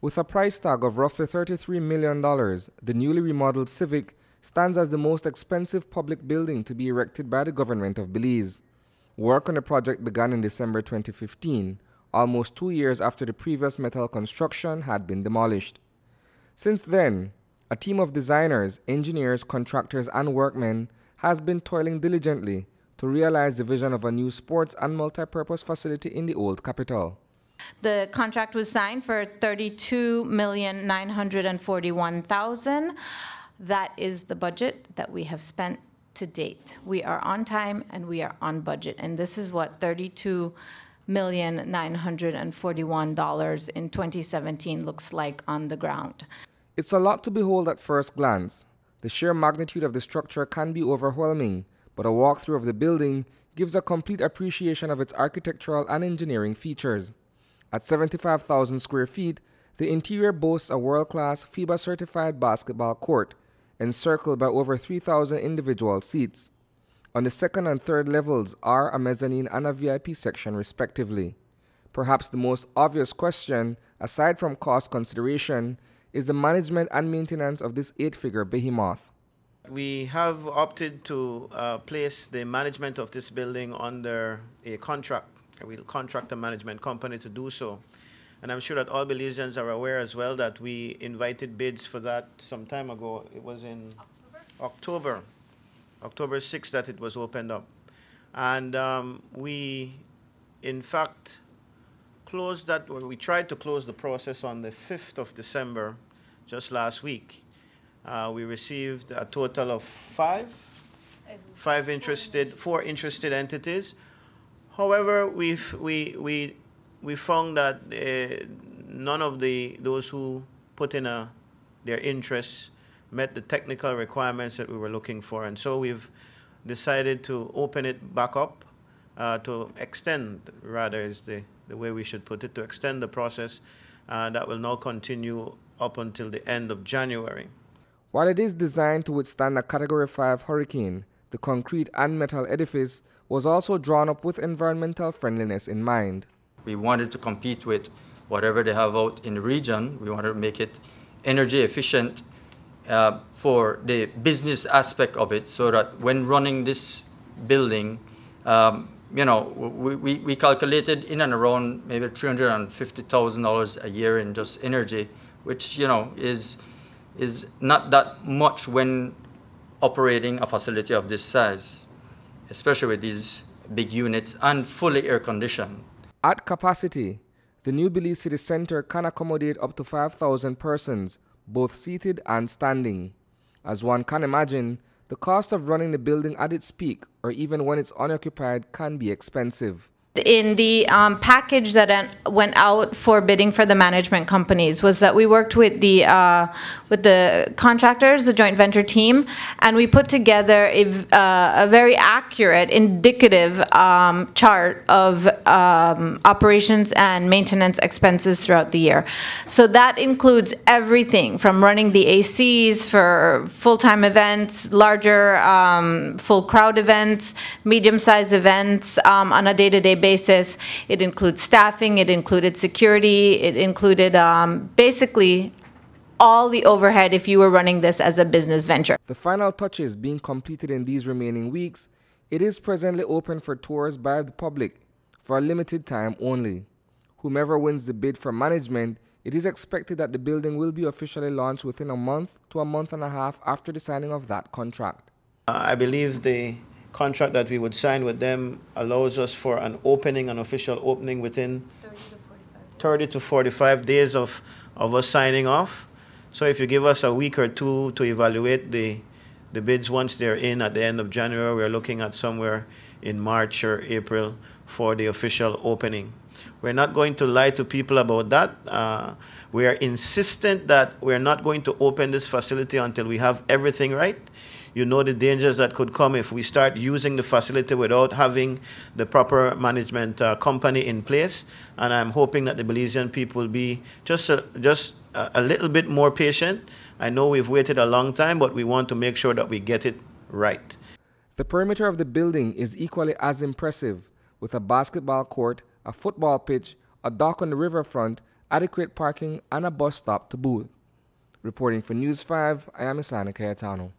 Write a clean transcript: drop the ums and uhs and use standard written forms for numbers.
With a price tag of roughly $33 million, the newly remodeled Civic stands as the most expensive public building to be erected by the government of Belize. Work on the project began in December 2015, almost 2 years after the previous metal construction had been demolished. Since then, a team of designers, engineers, contractors, and workmen has been toiling diligently to realize the vision of a new sports and multi-purpose facility in the old capital. The contract was signed for $32,941,000. That is the budget that we have spent to date. We are on time and we are on budget, and this is what $32,941 in 2017 looks like on the ground. It's a lot to behold at first glance. The sheer magnitude of the structure can be overwhelming, but a walkthrough of the building gives a complete appreciation of its architectural and engineering features. At 75,000 square feet, the interior boasts a world-class FIBA-certified basketball court, encircled by over 3,000 individual seats. On the second and third levels are a mezzanine and a VIP section respectively. Perhaps the most obvious question, aside from cost consideration, is the management and maintenance of this 8-figure behemoth. We have opted to place the management of this building under a contract. We'll contract a management company to do so. And I'm sure that all Belizeans are aware as well that we invited bids for that some time ago. It was in October 6th that it was opened up. And we, in fact, closed that, or we tried to close the process on the 5th of December, just last week. We received a total of four interested entities. However, we found that none of those who put in their interests met the technical requirements that we were looking for, and so we've decided to open it back up, to extend, rather is the way we should put it, to extend the process that will now continue up until the end of January. While it is designed to withstand a Category 5 hurricane, the concrete and metal edifice was also drawn up with environmental friendliness in mind. We wanted to compete with whatever they have out in the region. We wanted to make it energy efficient for the business aspect of it, so that when running this building, you know, we calculated in and around maybe $350,000 a year in just energy, which, you know, is not that much when operating a facility of this size, especially with these big units and fully air conditioned. At capacity, the new Belize City Center can accommodate up to 5,000 persons, both seated and standing. As one can imagine, the cost of running the building at its peak, or even when it's unoccupied, can be expensive. In the package that went out for bidding for the management companies was that we worked with the contractors, the joint venture team, and we put together a very accurate, indicative chart of operations and maintenance expenses throughout the year. So that includes everything from running the ACs for full-time events, larger full crowd events, medium-sized events on a day-to-day basis. It includes staffing, it included security, it included basically all the overhead if you were running this as a business venture. The final touches being completed in these remaining weeks, it is presently open for tours by the public for a limited time only. Whomever wins the bid for management, it is expected that the building will be officially launched within a month to a month and a half after the signing of that contract. I believe the contract that we would sign with them allows us for an official opening within 30 to 45 days of us signing off. So if you give us a week or two to evaluate the bids once they're in at the end of January, we're looking at somewhere in March or April for the official opening. We're not going to lie to people about that. We are insistent that we're not going to open this facility until we have everything right. You know the dangers that could come if we start using the facility without having the proper management company in place. And I'm hoping that the Belizean people will be just a little bit more patient. I know we've waited a long time, but we want to make sure that we get it right. The perimeter of the building is equally as impressive, with a basketball court, a football pitch, a dock on the riverfront, adequate parking, and a bus stop to boot. Reporting for News 5, I am Isani Cayetano.